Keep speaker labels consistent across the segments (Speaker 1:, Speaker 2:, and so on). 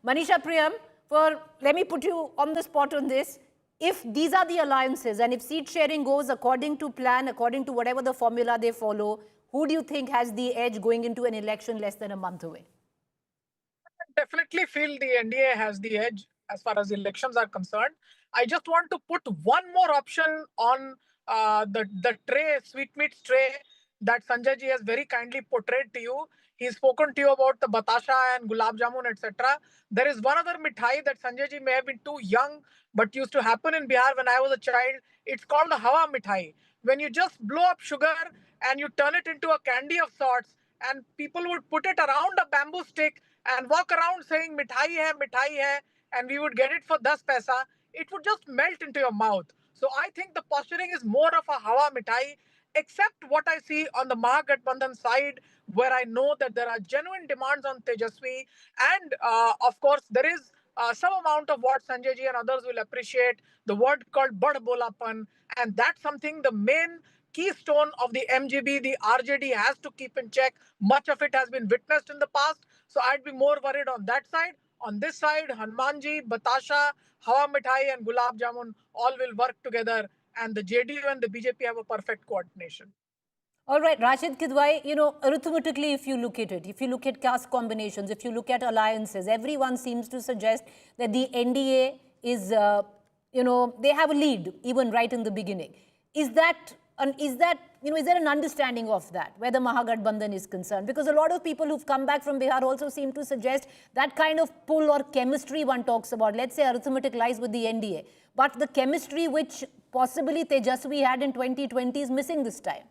Speaker 1: Manisha Priyam, let me put you on the spot on this. If these are the alliances and if seat sharing goes according to plan, according to whatever the formula they follow, who do you think has the edge going into an election less than a month away?
Speaker 2: I definitely feel the NDA has the edge as far as elections are concerned. I just want to put one more option on the tray, sweetmeats tray that Sanjay ji has very kindly portrayed to you. He's spoken to you about the batasha and gulab jamun, etc. There is one other mithai that Sanjay ji may have been too young, but used to happen in Bihar when I was a child. It's called the Hawa Mithai. When you just blow up sugar and you turn it into a candy of sorts, and people would put it around a bamboo stick and walk around saying mithai hai, and we would get it for 10 paisa, it would just melt into your mouth. So I think the posturing is more of a Hawa Mithai, except what I see on the Mahagathbandhan side, where I know that there are genuine demands on Tejaswi. And of course, there is some amount of what Sanjay ji and others will appreciate, the word called Bad Bolapan. And that's something the main keystone of the MGB, the RJD has to keep in check. Much of it has been witnessed in the past. So I'd be more worried on that side. On this side, Hanumanji, Batasha, Hawa Mithai, and Gulab Jamun all will work together. And the JDU and the BJP have a perfect coordination.
Speaker 1: All right, Rashid Kidwai, arithmetically, if you look at it, if you look at caste combinations, if you look at alliances, everyone seems to suggest that the NDA is, they have a lead even right in the beginning. Is there an understanding of that, where the Mahagathbandhan is concerned? Because a lot of people who've come back from Bihar also seem to suggest that kind of pull or chemistry one talks about. Let's say arithmetic lies with the NDA. But the chemistry which possibly Tejaswi had in 2020 is missing this time.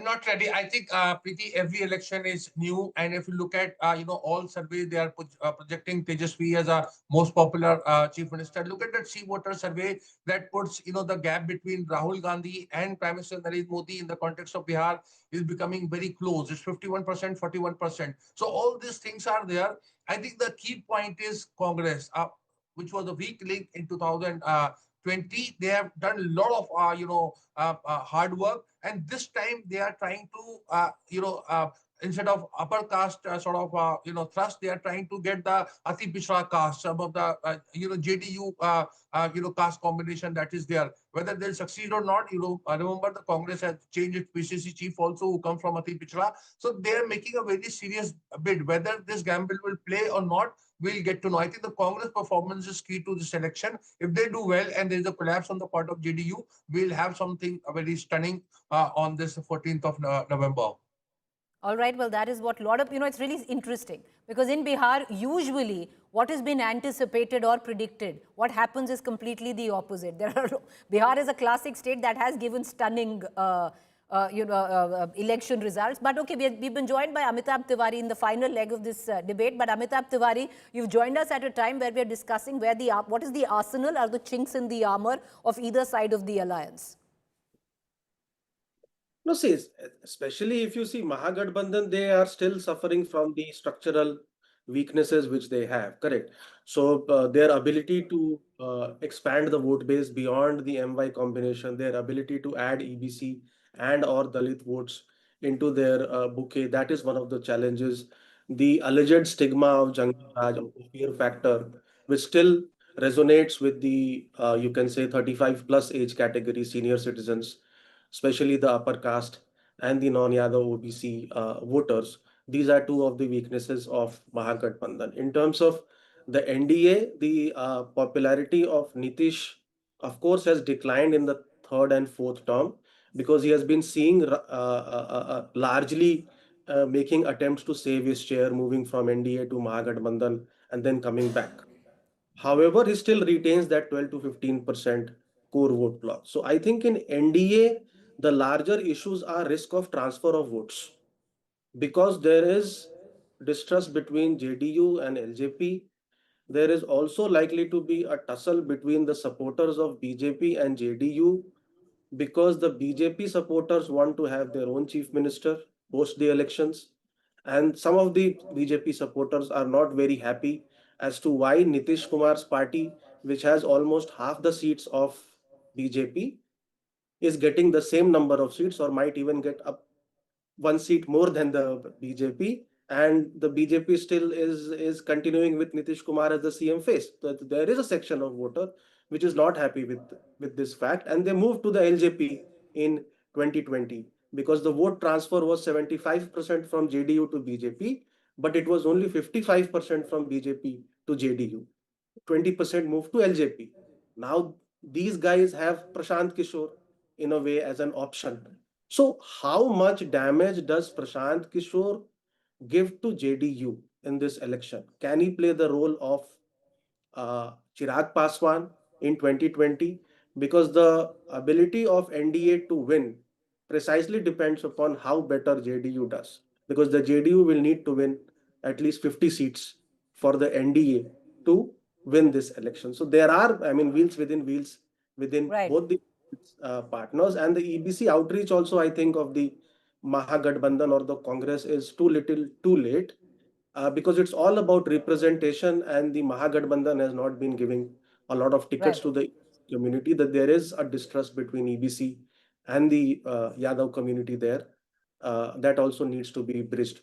Speaker 3: Not ready. I think, Preeti, every election is new, and if you look at all surveys, they are projecting Tejaswi as a most popular chief minister. Look at that Sea Water survey that puts the gap between Rahul Gandhi and Prime Minister Narendra Modi in the context of Bihar is becoming very close. It's 51%, 41%. So all these things are there. I think the key point is Congress, which was a weak link in 2020. They have done a lot of hard work, and this time they are trying to instead of upper caste thrust, they are trying to get the ati pichhda caste, some of the JDU caste combination that is there. Whether they'll succeed or not, remember the Congress has changed its PCC chief also, who comes from ati pichhda. So they are making a very serious bid. Whether this gamble will play or not, we'll get to know. I think the Congress performance is key to this election. If they do well and there is a collapse on the part of JDU, we'll have something very stunning on this 14th of November.
Speaker 1: All right, well, that is what a lot of, it's really interesting because in Bihar, usually what has been anticipated or predicted, what happens is completely the opposite. Bihar is a classic state that has given stunning, election results. But okay, we've been joined by Amitabh Tiwari in the final leg of this debate. But Amitabh Tiwari, you've joined us at a time where we're discussing what is the arsenal or the chinks in the armor of either side of the alliance.
Speaker 4: No, see, especially if you see Mahagathbandhan, they are still suffering from the structural weaknesses which they have, correct? So their ability to expand the vote base beyond the MY combination, their ability to add EBC and or Dalit votes into their bouquet, that is one of the challenges. The alleged stigma of Jungle Raj, of the fear factor, which still resonates with the, you can say, 35 plus age category senior citizens, especially the upper caste and the non-Yadav OBC voters. These are two of the weaknesses of Mahagathbandhan. In terms of the NDA, the popularity of Nitish, of course, has declined in the third and fourth term because he has been seeing largely making attempts to save his chair, moving from NDA to Mahagathbandhan and then coming back. However, he still retains that 12 to 15% core vote block. So I think in NDA, the larger issues are risk of transfer of votes because there is distrust between JDU and LJP. There is also likely to be a tussle between the supporters of BJP and JDU because the BJP supporters want to have their own chief minister post the elections. And some of the BJP supporters are not very happy as to why Nitish Kumar's party, which has almost half the seats of BJP, is getting the same number of seats or might even get up one seat more than the BJP and the BJP still is continuing with Nitish Kumar as the CM face. So there is a section of voter which is not happy with this fact, and they moved to the LJP in 2020 because the vote transfer was 75% from JDU to BJP, but it was only 55% from BJP to JDU. 20% moved to LJP. Now these guys have Prashant Kishore in a way as an option. So how much damage does Prashant Kishore give to JDU in this election? Can he play the role of Chirag Paswan in 2020? Because the ability of NDA to win precisely depends upon how better JDU does. Because the JDU will need to win at least 50 seats for the NDA to win this election. So there are, I mean, wheels within
Speaker 1: Right.
Speaker 4: both the partners, and the EBC outreach also, I think, of the Mahagathbandhan or the Congress is too little, too late, because it's all about representation, and the Mahagathbandhan has not been giving a lot of tickets
Speaker 1: Right.
Speaker 4: to the community. That there is a distrust between EBC and the Yadav community there. That also needs to be bridged.